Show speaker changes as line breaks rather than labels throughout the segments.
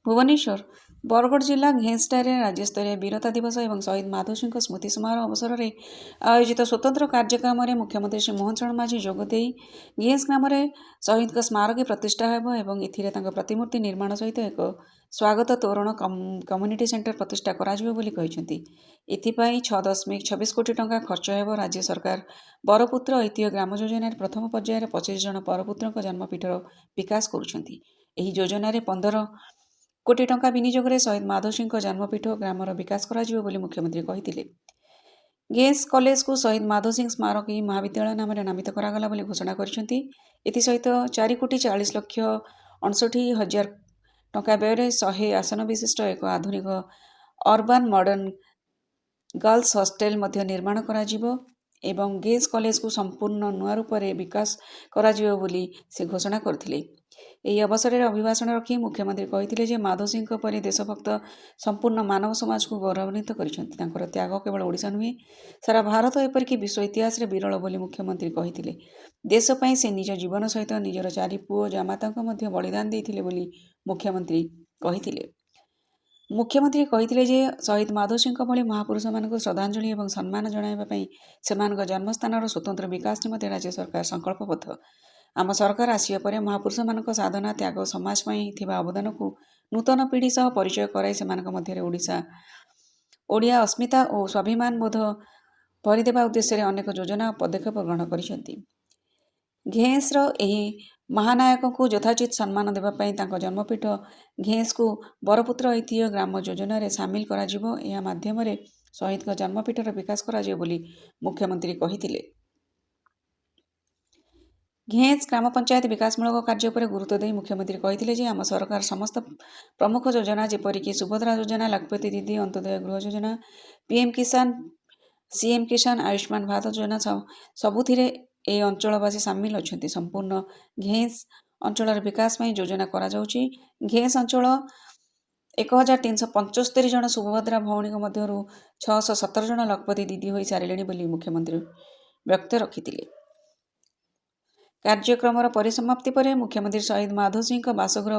भुवनेश्वर बरगड़ जिला घेंसटारे राज्यस्तरीय वीरता दिवस और शहीद माधव सिंह स्मृति समारोह अवसर में आयोजित स्वतंत्र कार्यक्रम में मुख्यमंत्री श्री मोहन चरण माझी जोगदे घेंस ग्राम में शहीद स्मारकी प्रतिष्ठा होब और प्रतिमूर्ति निर्माण सहित एक स्वागत तोरण कम्युनिटी सेंटर प्रतिष्ठा कर 6.26 कोटी टंका खर्च हो। राज्य सरकार बरपुत्र ऐतिह्य ग्राम योजन प्रथम पर्यायर 25 जन बरपुत्र जन्मपीठर विकास करुँच। योजन 15 कोटी टंका विनियोग में शहीद माधव सिंह जन्मपीठ ग्रामर विकास कर मुख्यमंत्री कहते। गेस कॉलेज को शहीद माधव सिंह स्मारकी महाविद्यालय नाम नामित करागला घोषणा करसहित 4 कोटी 40 लक्ष 59,000 टंका व्यय 100 आसन विशिष्ट एक आधुनिक अर्बान मॉडर्न गर्ल्स हॉस्टेल निर्माण एवं गेस कॉलेज को संपूर्ण नुआ रूप में विकास से घोषणा करथिले। यह अवसर में अभिभाषण रखी मुख्यमंत्री कहते माधव सिंह परी देशभक्त संपूर्ण मानव समाज को गौरवान्वित कर त्याग केवल ओडिशा नुहे सारा भारत एपरिक विश्व इतिहास विरल बोली मुख्यमंत्री कहते। देशपाई से निज जीवन सहित निजर 4 पुओ जामाता बलिदान देते बोली मुख्यमंत्री कहते। मुख्यमंत्री कहते शहीद माधव सिंह भली महापुरुष मान श्रद्धांजलि और सम्मान जणाइबापी सेमानक जन्मस्थान स्वतंत्र विकास निमते राज्य सरकार संकल्पबद्ध। आम सरकार आसिया परे महापुरुष मानक साधना त्याग समाज थिबा अवदान को नूतन पीढ़ी सह परिचय कराई सेमानक मध्य ओडिया अस्मिता और स्वाभिमान बोध भरिदेवा उद्देश्य अनेक योजना पदक्षेप ग्रहण करिसेंती। घेंसर एही महानायक को यथाचित सम्मान देवाई जन्मपीठ घेंस को बरपुत्र ऐतिह्य ग्राम योजन सामिल कर माध्यम शहीद जन्मपीठर विकास कर मुख्यमंत्री कहते। घेंस ग्राम पंचायत विकासमूलक कार्य पर गुरुत्व दे मुख्यमंत्री कहते आम सरकार समस्त प्रमुख योजना जेपरिक सुभद्रा योजना लखपति दीदी अंत्योदय गृह योजना पीएम किसान सीएम किसान आयुष्मान भारत योजना सबुथिरे ए अंचलवासी सामिल अच्छा। संपूर्ण घेंस अंचल विकास में योजना करा घेंस अंचल 1375 जन सुभद्रा भौणी मध्य 617 जन लखपति दीदी हो सारे बोली मुख्यमंत्री व्यक्त रखिते। कार्यक्रम परिसमाप्ति पर मुख्यमंत्री शहीद माधव सिंह बासगृह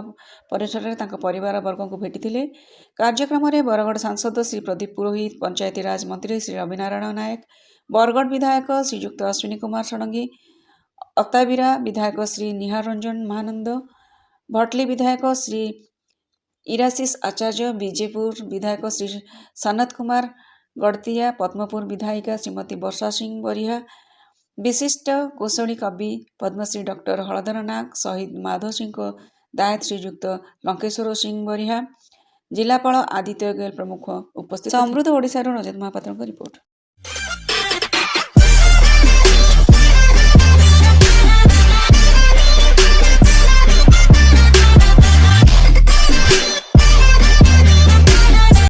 परिसर में परिवार वर्ग को भेटी। कार्यक्रम में बरगड़ सांसद श्री प्रदीप पुरोहित पंचायती राज मंत्री श्री रविनारायण नायक बरगड़ विधायक श्रीयुक्त अश्विनी कुमार षडंगी अताबिरा विधायक श्री निहार रंजन महानंद भटली विधायक श्री इराशीष आचार्य विजेपुर विधायक श्री सनत कुमार गड़तिया पद्मपुर विधायिका श्रीमती वर्षा सिंह बरिहा विशिष्ट कुशली कवि पद्मश्री डॉक्टर हलधर नाग शहीद माधव सिंह दायत श्रीयुक्त लंकेश्वर सिंह बरिहा जिलापाल आदित्य गोयल प्रमुख उपस्थित। समृद्ध ओडिशा रजत महापात्र रिपोर्ट।